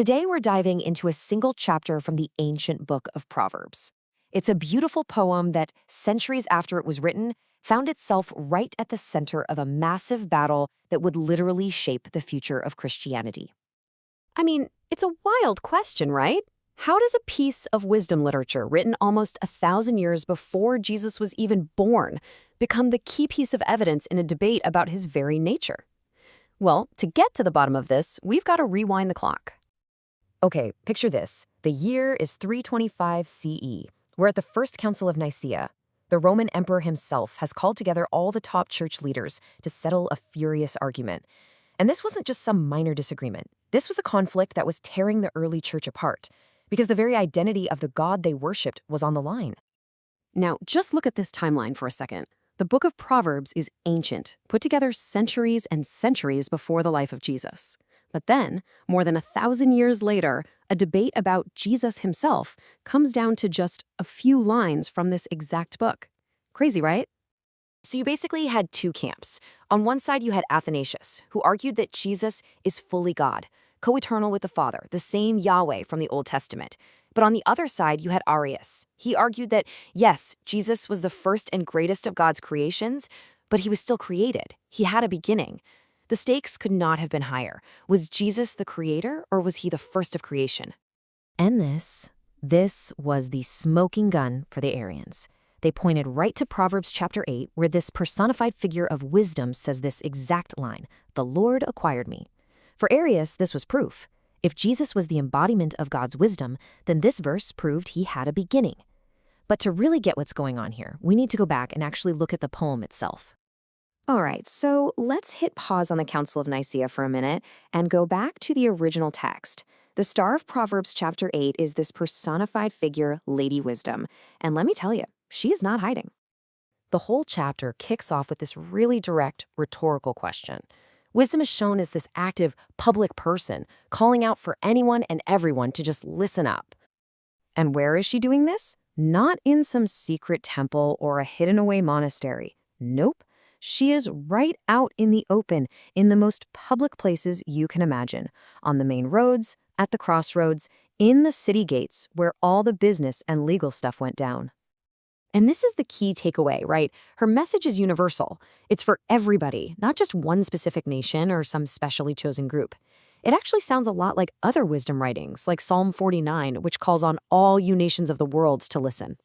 Today we're diving into a single chapter from the ancient book of Proverbs. It's a beautiful poem that, centuries after it was written, found itself right at the center of a massive battle that would literally shape the future of Christianity. I mean, it's a wild question, right? How does a piece of wisdom literature written almost 1,000 years before Jesus was even born become the key piece of evidence in a debate about his very nature? Well, to get to the bottom of this, we've got to rewind the clock. Okay, picture this. The year is 325 CE. We're at the First Council of Nicaea. The Roman emperor himself has called together all the top church leaders to settle a furious argument. And this wasn't just some minor disagreement. This was a conflict that was tearing the early church apart, because the very identity of the God they worshipped was on the line. Now, just look at this timeline for a second. The book of Proverbs is ancient, put together centuries and centuries before the life of Jesus. But then, more than 1,000 years later, a debate about Jesus himself comes down to just a few lines from this exact book. Crazy, right? So you basically had two camps. On one side, you had Athanasius, who argued that Jesus is fully God, co-eternal with the Father, the same Yahweh from the Old Testament. But on the other side, you had Arius. He argued that, yes, Jesus was the first and greatest of God's creations, but he was still created. He had a beginning. The stakes could not have been higher. Was Jesus the creator, or was he the first of creation? And this was the smoking gun for the Arians. They pointed right to Proverbs chapter 8, where this personified figure of wisdom says this exact line, "The Lord acquired me." For Arius, this was proof. If Jesus was the embodiment of God's wisdom, then this verse proved he had a beginning. But to really get what's going on here, we need to go back and actually look at the poem itself. All right, so let's hit pause on the Council of Nicaea for a minute and go back to the original text. The star of Proverbs chapter 8 is this personified figure, Lady Wisdom. And let me tell you, she is not hiding. The whole chapter kicks off with this really direct, rhetorical question. Wisdom is shown as this active, public person, calling out for anyone and everyone to just listen up. And where is she doing this? Not in some secret temple or a hidden-away monastery. Nope. She is right out in the open, in the most public places you can imagine, on the main roads, at the crossroads, in the city gates where all the business and legal stuff went down. And this is the key takeaway, right? Her message is universal. It's for everybody, not just one specific nation or some specially chosen group. It actually sounds a lot like other wisdom writings, like Psalm 49, which calls on all you nations of the world to listen.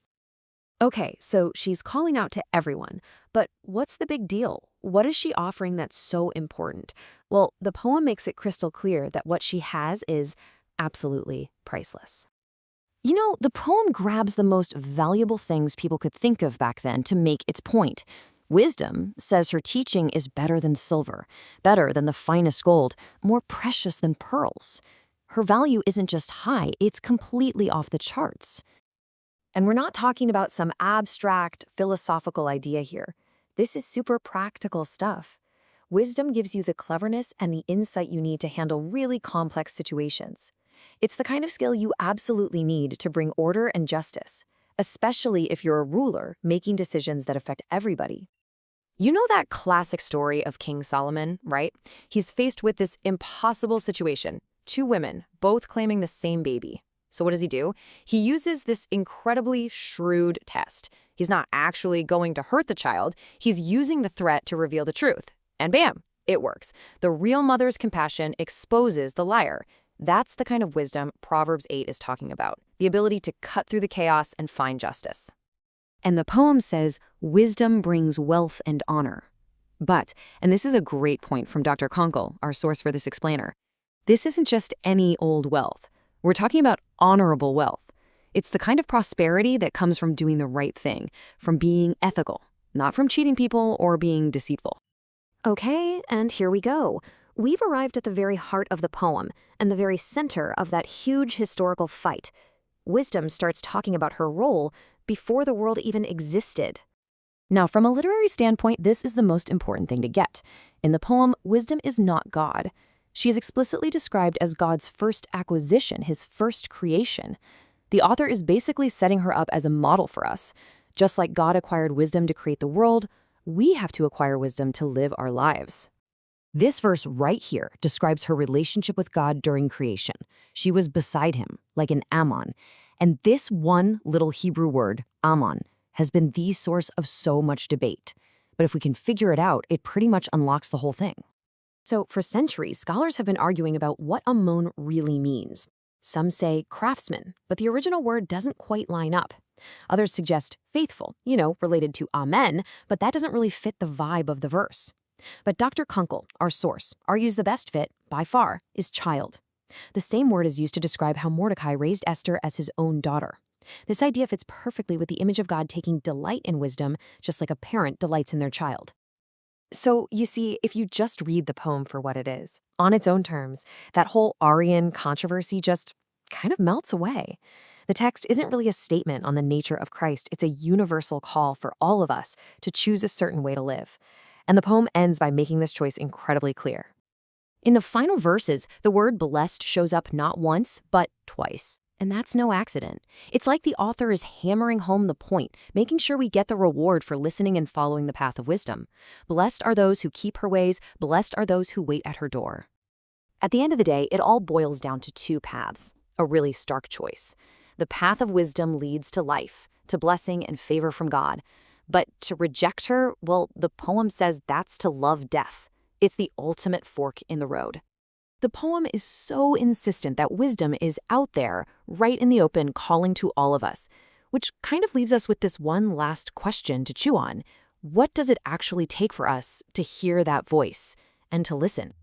Okay, so she's calling out to everyone, but what's the big deal? What is she offering that's so important? Well, the poem makes it crystal clear that what she has is absolutely priceless. You know, the poem grabs the most valuable things people could think of back then to make its point. Wisdom says her teaching is better than silver, better than the finest gold, more precious than pearls. Her value isn't just high, it's completely off the charts. And we're not talking about some abstract, philosophical idea here. This is super practical stuff. Wisdom gives you the cleverness and the insight you need to handle really complex situations. It's the kind of skill you absolutely need to bring order and justice, especially if you're a ruler making decisions that affect everybody. You know that classic story of King Solomon, right? He's faced with this impossible situation, two women, both claiming the same baby. So what does he do? He uses this incredibly shrewd test. He's not actually going to hurt the child. He's using the threat to reveal the truth. And bam, it works. The real mother's compassion exposes the liar. That's the kind of wisdom Proverbs 8 is talking about, the ability to cut through the chaos and find justice. And the poem says, wisdom brings wealth and honor. But, and this is a great point from Dr. Konkel, our source for this explainer, this isn't just any old wealth. We're talking about honorable wealth. It's the kind of prosperity that comes from doing the right thing, from being ethical, not from cheating people or being deceitful. Okay, and here we go. We've arrived at the very heart of the poem and the very center of that huge historical fight. Wisdom starts talking about her role before the world even existed. Now, from a literary standpoint, this is the most important thing to get. In the poem, wisdom is not God. She is explicitly described as God's first acquisition, his first creation. The author is basically setting her up as a model for us. Just like God acquired wisdom to create the world, we have to acquire wisdom to live our lives. This verse right here describes her relationship with God during creation. She was beside him, like an Ammon. And this one little Hebrew word, Ammon, has been the source of so much debate. But if we can figure it out, it pretty much unlocks the whole thing. So for centuries, scholars have been arguing about what Ammon really means. Some say craftsman, but the original word doesn't quite line up. Others suggest faithful, related to amen, but that doesn't really fit the vibe of the verse. But Dr. Konkel, our source, argues the best fit, by far, is child. The same word is used to describe how Mordecai raised Esther as his own daughter. This idea fits perfectly with the image of God taking delight in wisdom, just like a parent delights in their child. So, you see, if you just read the poem for what it is, on its own terms, that whole Aryan controversy just kind of melts away. The text isn't really a statement on the nature of Christ, it's a universal call for all of us to choose a certain way to live. And the poem ends by making this choice incredibly clear. In the final verses, the word blessed shows up not once, but twice. And that's no accident. It's like the author is hammering home the point, making sure we get the reward for listening and following the path of wisdom. Blessed are those who keep her ways, blessed are those who wait at her door. At the end of the day, it all boils down to two paths, a really stark choice. The path of wisdom leads to life, to blessing and favor from God. But to reject her, well, the poem says that's to love death. It's the ultimate fork in the road. The poem is so insistent that wisdom is out there, right in the open, calling to all of us, which kind of leaves us with this one last question to chew on. What does it actually take for us to hear that voice and to listen?